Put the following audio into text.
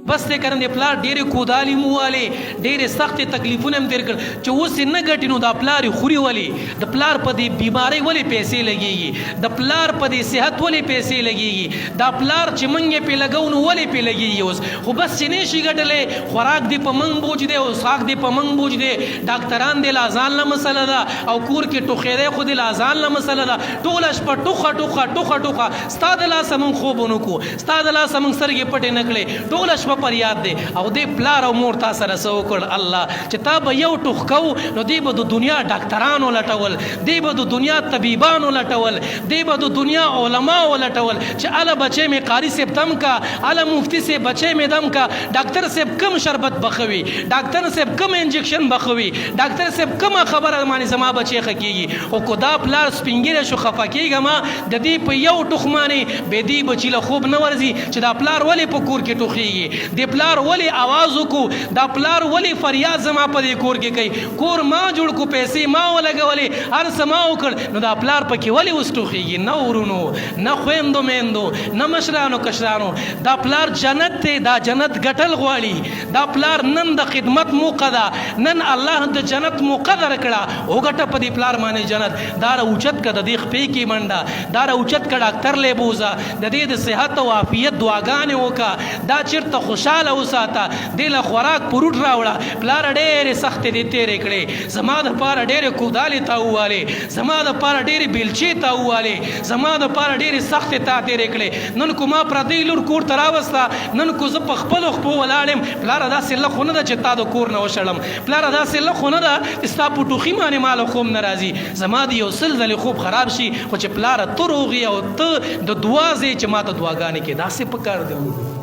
بس ته کرن د پلار ډېرې کودالي مو والې ډېرې سختې تکلیفونه هم تېر کړل چې اوس یې نه ګټي نو دا پلار یې خوري ولې د پلار په دې بیمارۍ ولې پیسې لګېږي د پلار په دې صحت ولې پیسې لګېږي دا پلار چې موږ یې پې لګو نو ولې پې لګېږي اوس خو بس چې نه شي ګټلی خوراک دې په موږ بوج دی او ساک دې په موږ بوج دی ډاکټران دې لا ځان له مسله ده او کور کې ټوخېدی خو دې لا ځان له مسله ده ټوله شپه ټوخه ټوخه ټوخه ټوخه ستا د لاسه موږ خوب ونه کړو ستا د لاسه موږ سترګې پټې نه کړې ټوله شپه پر یاد دی او دې پلار او مور تا سره څه وکړ الله چې تا به یو ټوخ کوو نو دې به د دنیا ډاکټرانو لټول دې به د دنیا طبیبانو لټول دې به د دنیا علماو لټول چې اله بچی مې قاري صاحب دم کا اله مفتی صاحب بچی مې دم کا ډاکټر صاحب کم شربت بخوي ډاکټر صاحب کم انجکشن بخوي ډاکټر صاحب کومه خبره باندې زما بچی ښه کېږي خو کو دا پلار سپینګیره شو خفه کېږه ما د دې په یو ټوخ باندې بې دې بچي له خوب نه ورځي چې دا پلار ولې په کور کې ټوخېږي دې پلار ولې आवाज وکړو دا پلار ولې فریاد زما په دې کور کې کوي کور ما جوړ کو پیسې ما ولګولې هر څه ما وکړ نو دا پلار پکې ولې اوس ټوخېږي نه ورونو نه خویندو میندو نه مشرانو کشرانو دا پلار جنت دی دا جنت ګټل غواړي دا پلار نن د خدمت موقع ده نن الله د جنت موقع درکړه وګټه په دې پلار باندې جنت دا اوچت کړه د دې خپې کې منډه دا اوچت کړه ډاکټر لی بوزه د دې د صحت او عافیت دعاګانې وکړه دا چېرته خوشحاله وساته دې له خوراک پروټ راوړه پلار ډېرې سختې دې تېرې کړې زما دپاره ډېرې کودالې تا ووالې زما دپاره ډېرې بیلچې تا ووالې زما دپاره ډېرې سختې تا تېرې کړې نن کو ما پردی لور کور ته راوسته نن کو زه په خپلو خپو ولاړ یم پلاره داسې لږ خو نه ده چې تا د کور نه وشړم پلاره داسې لږ خو نه ده چې ستا په ټوخي باندې ما له خوب نه راځي زما د یو سل ځلې خوب خراب شي خو چې پلاره ته روغ یې او ته د دعا ځې چې ما ته دعاګانې کې داسې پکار دی